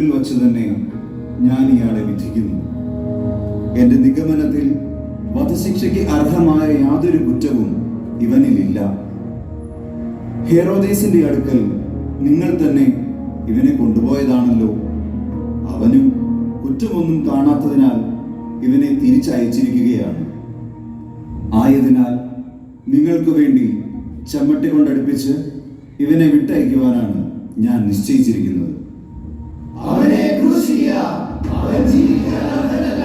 മുൻപിൽ വച്ച് തന്നെ ഞാൻ ഇയാളെ വിധിക്കുന്നു. എന്റെ നിഗമനത്തിൽ വധശിക്ഷയ്ക്ക് അർഹമായ യാതൊരു കുറ്റവും ഇവനിലില്ല. ഹെരോദേസിന്റെ അടുക്കൽ നിങ്ങൾ തന്നെ ഇവനെ കൊണ്ടുപോയതാണല്ലോ. അവനും കുറ്റമൊന്നും കാണാത്തതിനാൽ ഇവനെ തിരിച്ചയച്ചിരിക്കുകയാണ്. ആയതിനാൽ നിങ്ങൾക്ക് വേണ്ടി ചമ്മട്ടി കൊണ്ടടുപ്പിച്ച് ഇവനെ വിട്ടയക്കുവാനാണ് ഞാൻ നിശ്ചയിച്ചിരിക്കുന്നത്. അവനെ ക്രൂശിക്കുക, അവൻ ജീവിക്കാൻ അർഹനല്ല.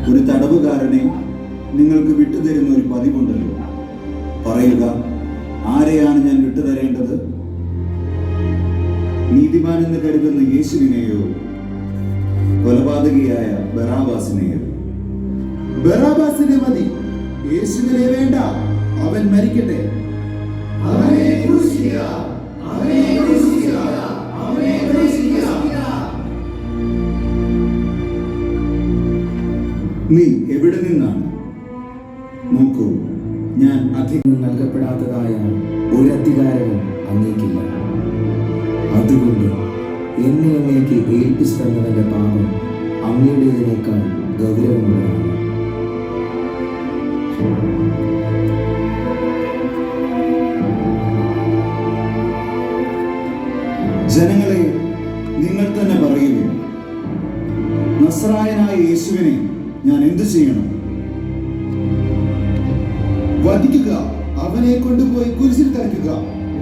ഒരു തടവുകാരനെ നിങ്ങൾക്ക് വിട്ടുതരുന്ന ഒരു പതിവുണ്ടല്ലോ. പറയുക, ആരെയാണ് ഞാൻ വിട്ടുതരേണ്ടത്? നീതിമാനെന്ന് കരുതുന്ന യേശുവിനെയോ കൊലപാതകിയായ ബറാബാസിനെയോ? ബറാബാസിനെ മതി, യേശുവിനെ വേണ്ട. അവൻ മരിക്കട്ടെ. അവനെ ക്രൂശിക്കുക, അവനെ ക്രൂശിക്കുക, അവനെ ക്രൂശിക്കുക. നീ എവിടെ നിന്നാണ്? നോക്കൂ, ഞാൻ അധികം നൽകപ്പെടാത്തതായ ഒരു അധികാരവും അങ്ങേക്കില്ല. അതുകൊണ്ട് എന്നെ അങ്ങേക്ക് ഏൽപ്പിച്ചു തന്നവന്റെ പാപം അങ്ങയുടേതിനേക്കാൾ ഗൗരവമുള്ളതാണ്. ജനങ്ങളെ, നിങ്ങൾ തന്നെ പറയുക, നസ്രായനായ യേശുവിനെ ഞാൻ എന്തു ചെയ്യണം? വധിക്കുക, അവനെ കൊണ്ടുപോയി കുരിശിൽ തറയ്ക്കുക.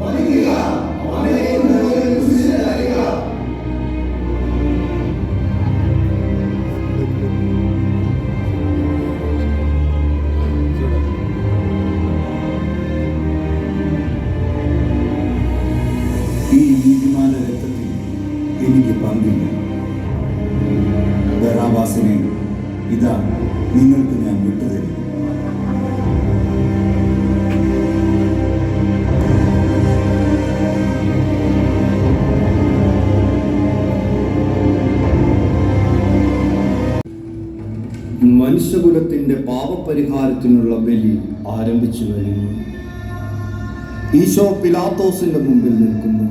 വധിക്കുക, അവനെ കൊണ്ടുപോയി കുരിശിൽ തറയ്ക്കുക. ഈ നീതിമാന്റെ രക്തത്തിൽ എനിക്ക് പങ്കില്ല. ബറാബാസിനെ ഇതാ നിങ്ങൾക്ക് ഞാൻ വിട്ടുതരും. മനുഷ്യകുലത്തിന്റെ പാപപരിഹാരത്തിനുള്ള ബലി ആരംഭിച്ചു കഴിഞ്ഞു. ഈശോ പിലാത്തോസിന്റെ മുമ്പിൽ നിൽക്കുന്നു.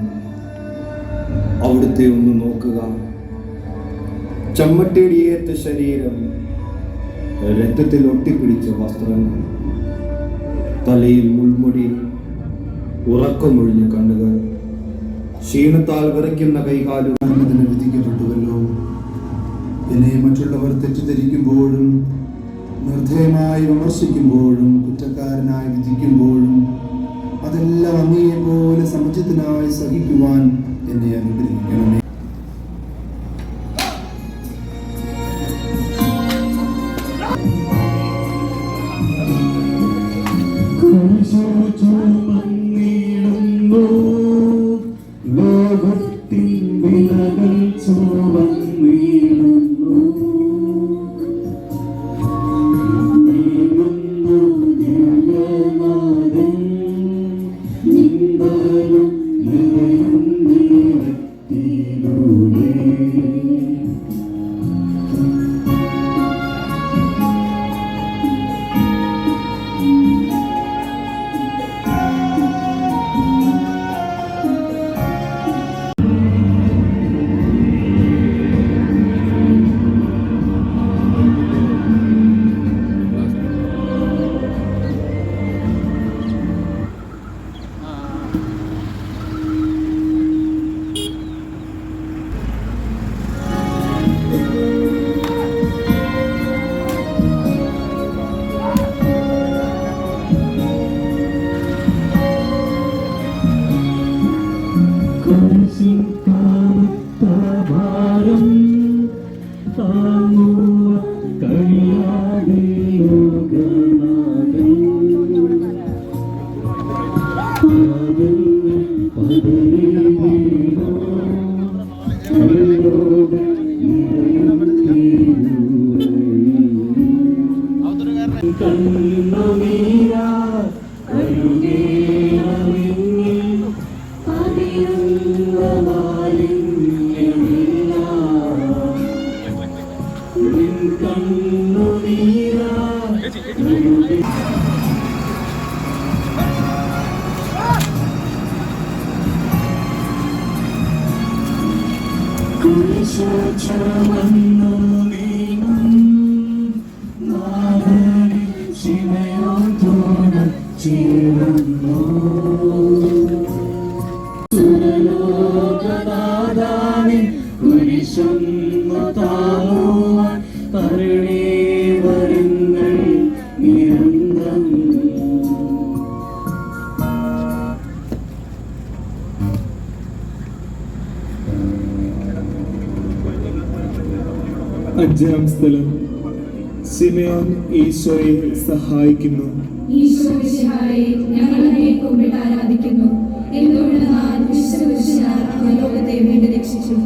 അവിടുത്തെ ഒന്ന് നോക്കുക. ചമ്മട്ടിടിയേറ്റ ശരീരം, രക്തത്തിൽ ഒട്ടിപ്പിടിച്ച വസ്ത്രങ്ങൾ, തലയിൽ മുൾമുടി, ഉറക്കമൊഴിഞ്ഞ കണ്ണുകൾ, ക്ഷീണത്താൽ വിറയ്ക്കുന്ന കൈകാലുകൾ. വിധിക്കപ്പെട്ടുവല്ലോ. എന്നെ മറ്റുള്ളവർ തെറ്റിദ്ധരിക്കുമ്പോഴും നിർദ്ധയമായി വിമർശിക്കുമ്പോഴും കുറ്റക്കാരനായി വിധിക്കുമ്പോഴും അതെല്ലാം അങ്ങയെ പോലെ സമചിത്തനായി സഹിക്കുവാൻ എന്നെ അനുഗ്രഹിക്കണമേ. ലോകത്തിൻ വിലകൾ ചുവന്നീടുന്നു. ചുമന്നു നീങ്ങും നാഥനെ ശിവയോത്തോട് ചേരുന്നു. സുരലോകനാഥാനെ കുരിശൊന്നു താങ്ങുവാൻ കരുണേവരങ്ങൾ നിരന്തരം. അഞ്ചാം സ്ഥലം, ശിമയോൻ ഈശോയെ സഹായിക്കുന്നു. ഈശോ മിശിഹായെ ഞങ്ങൾ അങ്ങയെ കുമ്പിട്ട് ആരാധിക്കുന്നു. എന്തുകൊണ്ടെന്നാൽ വിശുദ്ധ കുരിശിനാൽ അങ്ങ് ലോകത്തെ വീണ്ടും രക്ഷിച്ചു.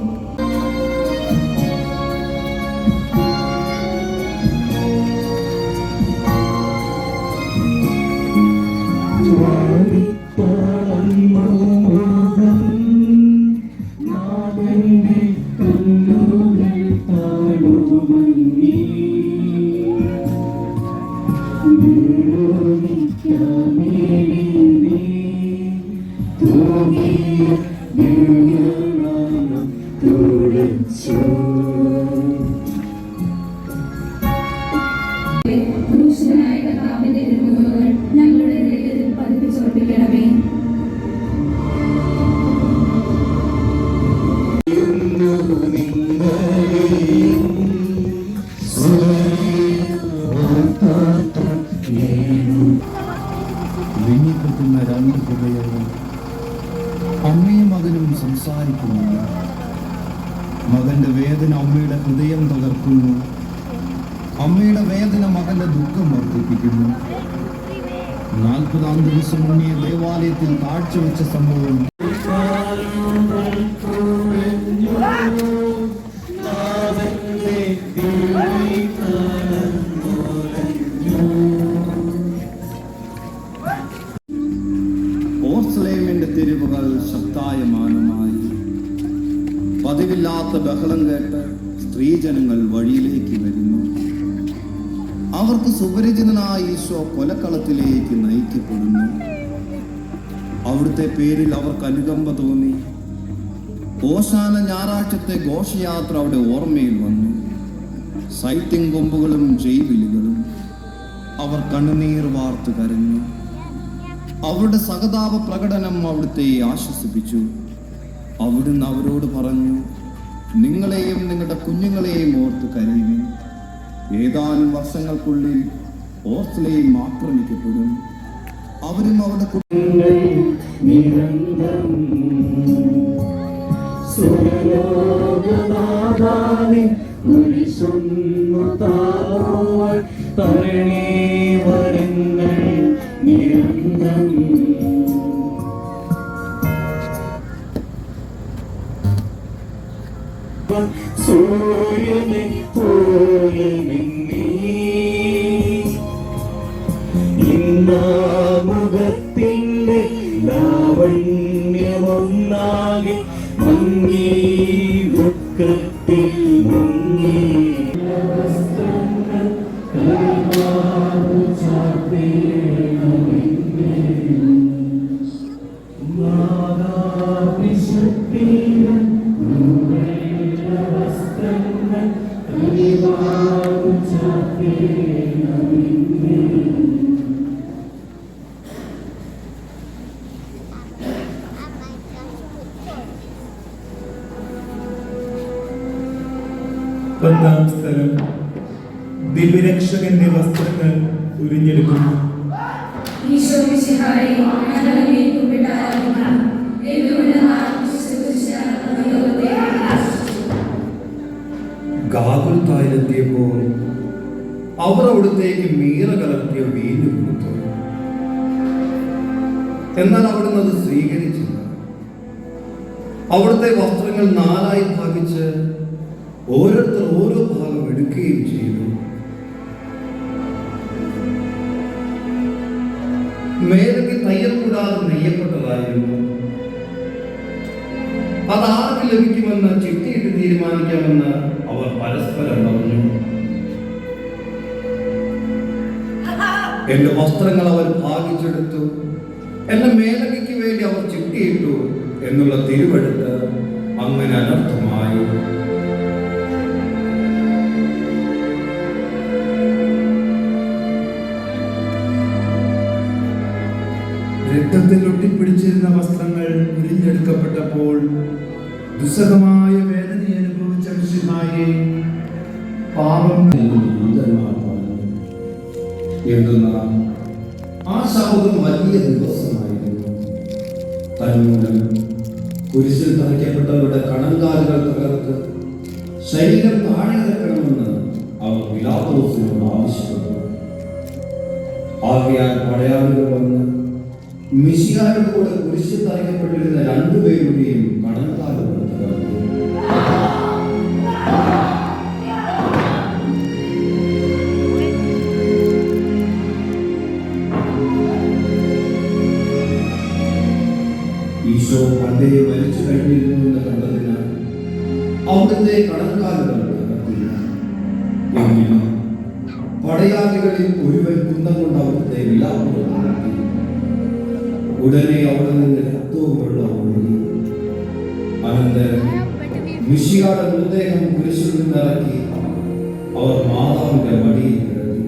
ക്രൂശിതനായ കർത്താവിന്റെ തിരുമുഖങ്ങൾ ഞങ്ങളുടെ ഹൃദയത്തിൽ പതിപ്പിച്ചുറപ്പിക്കണമേ. വിങ്ങിക്കെട്ടുന്ന രണ്ട് ഹൃദയങ്ങൾ അമ്മയും മകനും സംസാരിക്കുന്നില്ല. മകന്റെ വേദന അമ്മയുടെ ഹൃദയം തകർക്കുന്നു. അമ്മയുടെ വേദന മകന്റെ ദുഃഖം വർദ്ധിപ്പിക്കുന്നു. 40-ാം ദിവസം ഉണ്ണിയെ ദേവാലയത്തിൽ കാഴ്ചവെച്ച സംഭവം ഓർസലേമിന്റെ തെരുവുകൾ ശബ്ദായമാനമായി. പതിവില്ലാത്ത ബഹളം കേട്ട് സ്ത്രീജനങ്ങൾ വഴിയിലേക്ക് വരുന്നു. അവർക്ക് സുപരിചിതനായ ഈശോ കൊലക്കളത്തിലേക്ക് നയിക്കപ്പെടുന്നു. അവിടുത്തെ പേരിൽ അവർക്ക് അനുകമ്പ തോന്നി. ഓശാന ഞായറാഴ്ചത്തെ ഘോഷയാത്ര അവിടെ ഓർമ്മയിൽ വന്നു. സൈറ്റിംഗ് കൊമ്പുകളും ജൈവിലികളും. അവർ കണ്ണുനീർ വാർത്തു കരഞ്ഞു. അവരുടെ സഹതാപ പ്രകടനം അവിടുത്തെ ആശ്വസിപ്പിച്ചു. അവിടുന്ന് അവരോട് പറഞ്ഞു, നിങ്ങളെയും നിങ്ങളുടെ കുഞ്ഞുങ്ങളെയും ഓർത്ത് കരയുവിൻ. ഏതാനും വർഷങ്ങൾക്കുള്ളിൽ ഓർസലേം ആക്രമിക്കപ്പെടും. അവരും അവരുടെ നിരന്തരം. സുരലോകനാഥാനെ കുരിശൊന്നു താങ്ങുവാൻ കരുണേവരങ്ങൾ നിരന്തരം. സൂര്യനെ പോലെ മിന്നി ഇന്നാമുഖത്തിന്റെ ലാവണ്യമൊന്നാകെ മങ്ങി ദുഃഖത്തിൽ മുങ്ങി. പത്താം സ്ഥലം, ദിവ്യരക്ഷകന്റെ വസ്ത്രങ്ങൾ ഉരിഞ്ഞെടുക്കുന്നു. ഈശോ മിശിഹായെ ഞങ്ങൾ അങ്ങയെ കുമ്പിട്ട് ആരാധിക്കുന്നു. എന്തുകൊണ്ടെന്നാൽ വിശുദ്ധ കുരിശിനാൽ അങ്ങ് ലോകത്തെ വീണ്ടും രക്ഷിച്ചു. ഗാഗുൽത്തായിലെത്തിയപ്പോൾ അവർ അവിടുത്തേക്ക് മീറ കലർത്തിയ വീഞ്ഞു കൊടുത്തു. എന്നാൽ അവിടുന്ന് അത് സ്വീകരിച്ചില്ല. അവിടുത്തെ വസ്ത്രങ്ങൾ 4 ഭാഗിച്ച് ഓരോരുത്തർ ഓരോ ഭാഗം എടുക്കുകയും ചെയ്തു. മേലയ്ക്ക് തയ്യൽ കൂടാതെ നെയ്യപ്പെട്ടതായിരുന്നു. അതാർക്ക് ലഭിക്കുമെന്ന് ചിട്ടിയിട്ട് തീരുമാനിക്കാമെന്ന് അവർ പരസ്പരം പറഞ്ഞു. എന്റെ വസ്ത്രങ്ങൾ അവർ ഭാഗിച്ചെടുത്തു. എന്റെ മേലകയ്ക്ക് വേണ്ടി അവർ ചിട്ടിയിട്ടു എന്നുള്ള തിരുവെടുത്ത് അങ്ങനെ അനർത്ഥമായി. രക്തത്തിൽ ഒട്ടിപ്പിടിച്ചിരുന്ന വസ്ത്രങ്ങൾ ഉരിഞ്ഞെടുക്കപ്പെട്ടപ്പോൾ ദുസ്സഹമായ വേദന അനുഭവിച്ച മിശിഹായെ പാപം എന്തെന്നാൽ ആ ശബ്ദം വലിയ ദിവസമായിരുന്നു. തന്മൂലം കുരിശിൽ തറയ്ക്കപ്പെട്ടവരുടെ കണങ്കാലുകൾ തകർത്ത് ശരീരം താഴെ ഇറക്കണമെന്ന് അവർ പിലാത്തോസിനോട് ആവശ്യപ്പെട്ടു. ആകയാൽ പടയാളികൾ വന്ന് മിശിഹായുടെ കൂടെ കുരിശിൽ തറയ്ക്കപ്പെട്ടിരുന്ന രണ്ടുപേരുടെയും കണങ്കാലുകൾ തകർത്തു. ഈശോ പണ്ടേ മരിച്ചു കഴിഞ്ഞിരുന്നു എന്ന് കണ്ടതിനാൽ അവിടുത്തെ കണങ്കാലുകൾ തകർത്തില്ല. എങ്കിലും പടയാളികളിൽ ഒരുവൻ കുന്തം കൊണ്ട് അവിടുത്തെ വിലാപ്പുകൾ നടത്തി. ഉടനെ അവിടെ നിന്ന് രക്തവും വെള്ളവും ഒഴുകി. അനന്തരം മിശിഹായുടെ മൃതദേഹം കുരിശിൽ നിന്നിറക്കി അവർ മാതാവിന്റെ മടിയിൽ കിടത്തി.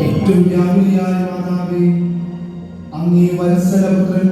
ഏറ്റവും ജ്ഞാനിയായ മാതാവേ, അങ്ങേ വത്സലപുത്രൻ